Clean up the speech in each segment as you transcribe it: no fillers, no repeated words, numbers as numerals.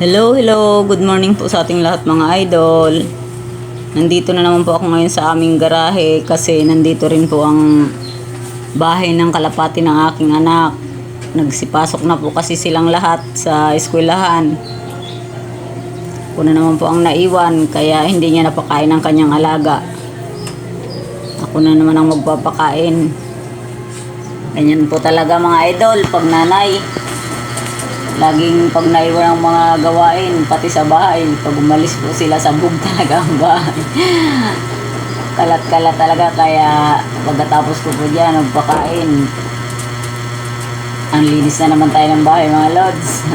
Hello, hello. Good morning po sa ating lahat mga idol. Nandito na naman po ako ngayon sa aming garahe kasi nandito rin po ang bahay ng kalapati ng aking anak. Nagsipasok na po kasi silang lahat sa eskwelahan. Ako na naman po ang naiwan kaya hindi niya napakain ang kanyang alaga. Ako na naman ang magpapakain. Ganyan po talaga mga idol pag nanay. Laging pag naiwan ang mga gawain, pati sa bahay, pag umalis po sila, sabog talaga ang bahay. Kalat-kalat talaga, kaya pagkatapos ko po dyan, nagpakain. Ang linis na naman tayo ng bahay, mga lods.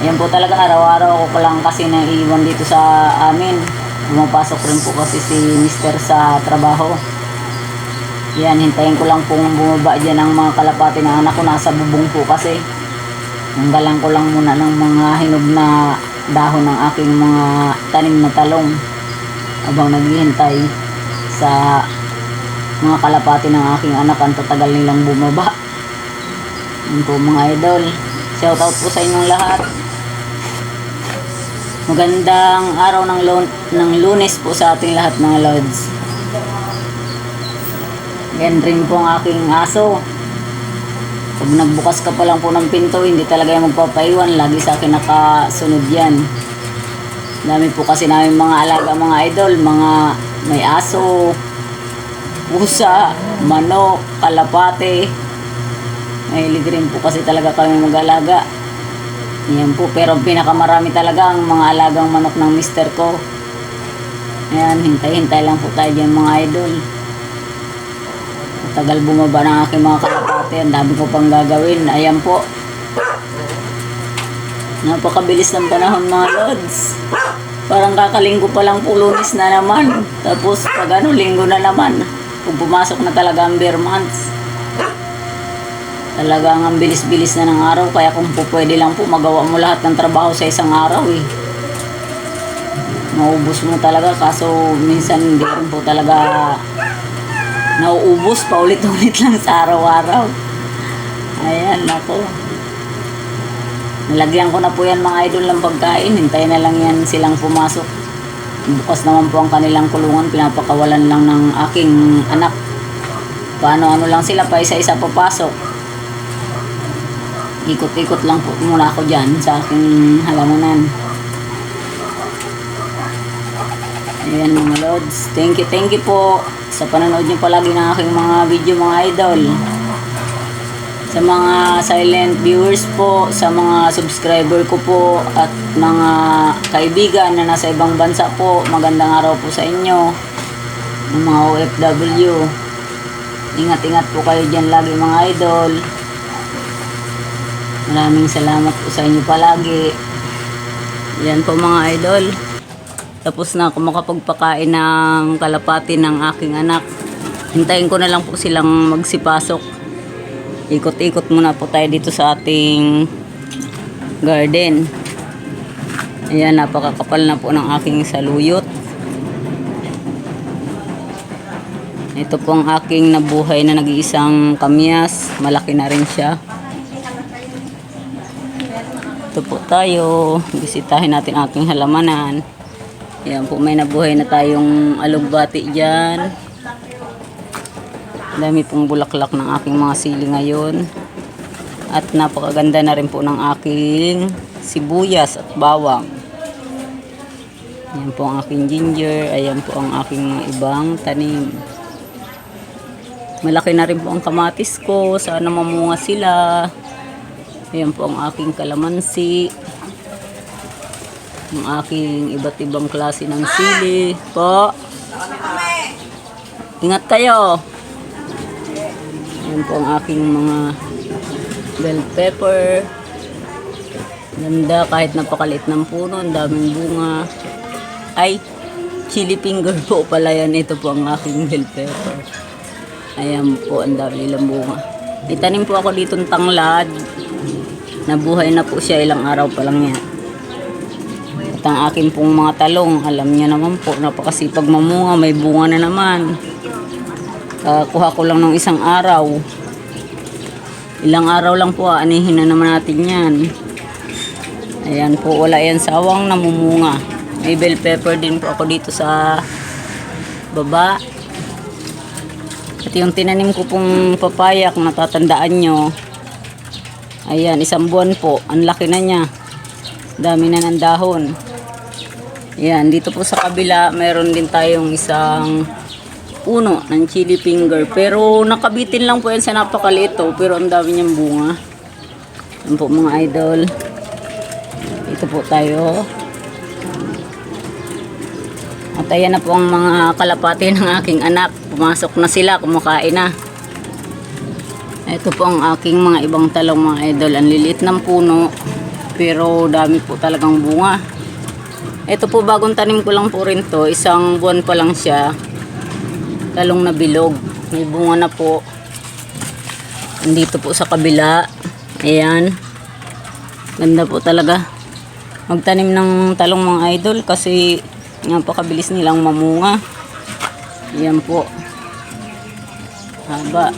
Yan po talaga, araw-araw ko lang kasi naiiwan dito sa amin. Pumapasok rin po kasi si Mister sa trabaho. Yan, hintayin ko lang pong bumaba dyan ang mga kalapati na anak ko, nasa bubong po kasi. Nanggalan ko lang muna ng mga hinog na dahon ng aking mga tanim na talong habang naghihintay sa mga kalapati ng aking anak. Ang tatagal nilang bumaba. Yun po mga idol. Shout out po sa inyong lahat. Magandang araw ng Lunes po sa ating lahat mga lods. Yan rin po ang aking aso. Pag nagbukas ka pa lang po ng pinto, hindi talaga yung magpapaiwan. Lagi sa akin nakasunod yan. Dami po kasi namin mga alaga mga idol. Mga may aso, pusa, manok, kalapate. Mahilig rin po kasi talaga kami mag-alaga. Yan po. Pero pinakamarami talaga ang mga alagang manok ng mister ko. Ayan, hintay-hintay lang po tayo dyan mga idol. Tagal bumaba ng aking mga kalapate. Ang dami ko pang gagawin. Ayan po. Napakabilis ng panahon mga lods. Parang kakalinggo pa lang po, Lunes na naman. Tapos pag linggo na naman. Kung pumasok na talaga ang bare months. Talagang ang bilis-bilis na ng araw. Kaya kung po pwede lang po, magawa mo lahat ng trabaho sa isang araw eh. Maubos mo talaga. Kaso minsan hindi rin po talaga nauubos, paulit-ulit lang sa araw-araw. Ayan, ako. Nalagyan ko na po yan mga idol ng pagkain. Hintayin na lang yan silang pumasok. Bukas naman po ang kanilang kulungan. Pinapakawalan lang ng aking anak. Paano-ano lang sila, pa isa-isa papasok. Ikot-ikot lang po muna ako dyan sa aking halamanan. Ayan mga lods. Thank you po sa panonood nyo palagi ng aking mga video mga idol. Sa mga silent viewers po, sa mga subscriber ko po at mga kaibigan na nasa ibang bansa po, magandang araw po sa inyo. Yung mga OFW, ingat-ingat po kayo dyan lagi mga idol. Maraming salamat po sa inyo palagi. Yan po mga idol. Tapos na ako makapagpakain ng kalapati ng aking anak. Hintayin ko na lang po silang magsipasok. Ikot-ikot muna po tayo dito sa ating garden. Ayan, napakakapal na po ng aking saluyot. Ito po ang aking nabuhay na nag-iisang kamyas. Malaki na rin siya. Ito po tayo. Bisitahin natin aking halamanan. Ayan po, may nabuhay na tayong alugbati dyan. Dami pong bulaklak ng aking mga sili ngayon. At napakaganda na rin po ng aking sibuyas at bawang. Ayan po ang aking ginger. Ayan po ang aking mga ibang tanim. Malaki na rin po ang kamatis ko. Sana mamunga sila. Ayan po ang aking kalamansi. Ang aking iba't ibang klase ng sili po. Ingat kayo. Ayan po ang aking mga bell pepper. Ganda kahit napakaliit ng puno. Ang daming bunga. Ay, chili finger po pala yan. Ito po ang aking bell pepper. Ayan po, ang dami nilang bunga. Itanim po ako dito ng tanglad. Nabuhay na po siya, ilang araw pa lang yan. Ang akin pong mga talong, alam niya naman po, napakasipag mamunga, may bunga na naman. Kuha ko lang ng isang araw. Ilang araw lang po, anihin na naman natin yan. Ayan po, wala yan sawang namumunga. May bell pepper din po ako dito sa baba. At yung tinanim ko pong papaya, kung natatandaan nyo, ayan, 1 buwan po. Ang laki na niya. Dami na ng dahon. Ayan, dito po sa kabila, mayroon din tayong isang puno ng chili finger. Pero nakabitin lang po yan sa napakalito. Pero ang dami niyang bunga. Yan po mga idol. Dito po tayo. At ayan na po ang mga kalapati ng aking anak. Pumasok na sila, kumakain na. Ito po ang aking mga ibang talong mga idol. Ang liliit ng puno. Pero dami po talagang bunga. Ito po bagong tanim ko lang po rin to. 1 buwan pa lang siya. Talong na bilog. May bunga na po. Andito po sa kabila. Ayan. Ganda po talaga magtanim ng talong mga idol kasi napakabilis nilang mamunga. Ayan po. Haba.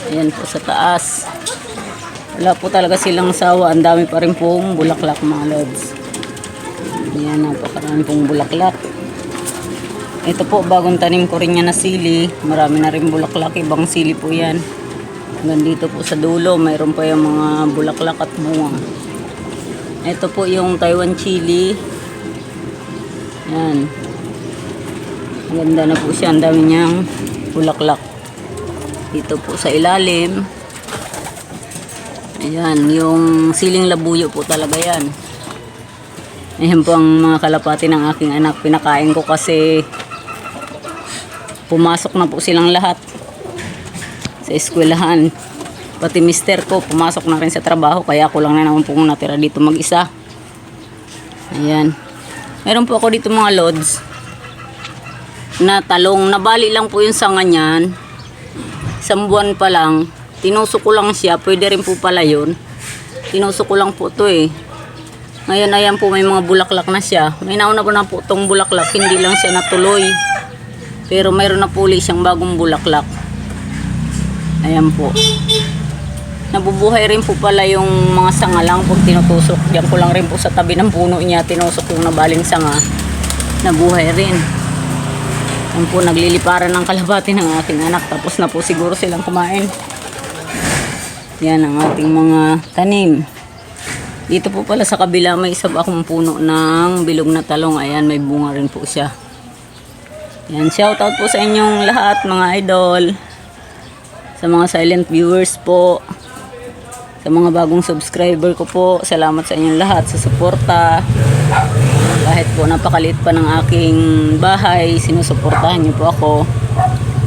Ayan po sa taas. Wala po talaga silang sawa. Ang dami pa rin pong bulaklak mga lods. Ayan, napakarami pong bulaklak. Ito po, bagong tanim ko rin yan na sili. Marami na rin bulaklak. Ibang sili po yan. Hanggang dito po sa dulo, mayroon pa yung mga bulaklak at bunga. Ito po yung Taiwan chili. Yan. Maganda na po siya. Ang dami niyang bulaklak. Dito po sa ilalim. Ayan, yung siling labuyo po talaga yan. Ayan po ang mga kalapati ng aking anak. Pinakain ko kasi pumasok na po silang lahat sa eskwelahan. Pati mister ko pumasok na rin sa trabaho. Kaya ako lang na naman po natira dito mag-isa. Ayan. Meron po ako dito mga lods na talong. Nabali lang po yung sanga niyan. 1 buwan pa lang. Tinusok ko lang siya. Pwede rin po pala yun. Tinusok ko lang po to eh. Ngayon ayan po may mga bulaklak na siya. May nauna po na po itong bulaklak. Hindi lang siya natuloy. Pero mayroon na po ulit siyang bagong bulaklak. Ayan po. Nabubuhay rin po pala yung mga sanga lang pag tinutusok. Diyan ko lang rin po sa tabi ng puno niya. Tinusok yung nabaling sanga. Nabuhay rin. Ayan po, nagliliparan ng kalabati ng aking anak. Tapos na po siguro silang kumain. Yan ang ating mga tanim. Dito po pala sa kabila may isa pa akong puno ng bilog na talong. Ayan, may bunga rin po siya. Yan, shoutout po sa inyong lahat mga idol. Sa mga silent viewers po. Sa mga bagong subscriber ko po. Salamat sa inyong lahat sa suporta. Kahit po napakaliit pa ng aking bahay, sinusuportahan niyo po ako.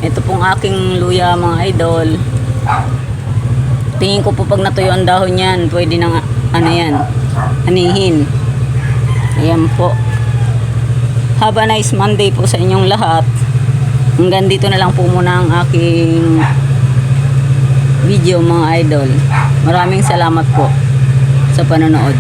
Ito pong aking luya mga idol. Tingin ko po pag natuyo ang dahon yan, pwede nang anihin. Ayan po. Have a nice Monday po sa inyong lahat. Hanggang dito na lang po muna ang aking video mga idol. Maraming salamat po sa panonood.